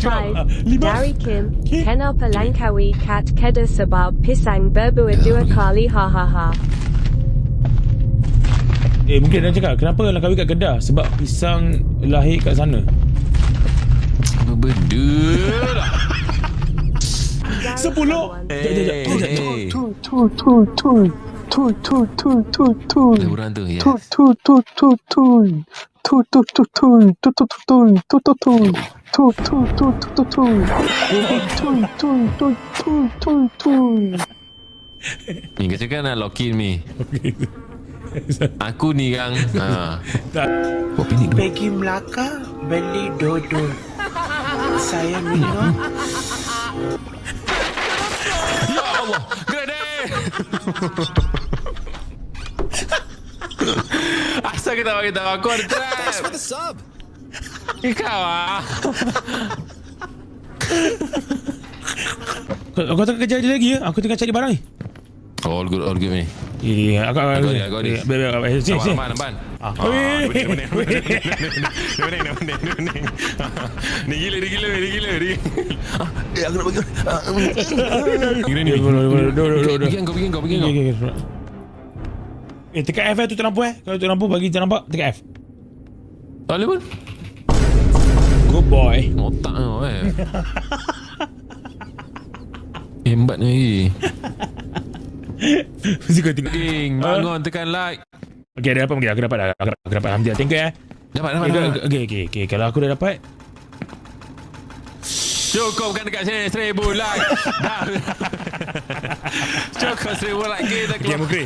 5. Lima. Dari Kim, Okay. Kenapa Langkawi Kat Keda Sebab Pisang Berbua Dua Kali Ha Ha Ha. Mungkin dia cakap kenapa Langkawi kat Kedah? Sebab pisang lahir kat sana. Apa benda lah. 10. Orang tu, yes. Ni kau cakap nak lock in ni. Aku ni kan. Tak. Buat pinik tu. Pergi Melaka beli dodol. Saya minum. Ya Allah, grenade. Asal kita bagi tahu aku ada trap. the sub. Kau ah. Kau tengah kerja lagi ya? Aku tengah cari barang ni. All good ni. Ya, aku Got it. Nampan. Ni gila. Aku nak bagi. Ni. Bikin kau. Tekan F tutup lampu Kalau tutup lampu bagi jangan nampak. Tekan F. Tak boleh pun. Good boy. Otak kau Hebat ni. Mesti kau tengok. Bangun tekan like. Okay, ada apa? Aku dapat dah. Aku dapat. Alhamdulillah. Thank you Dapat. Okay. Kalau aku dah dapat, Cukup kan dekat sini 1000 like. Dah. Cukup 1000 like kita keluar. okay,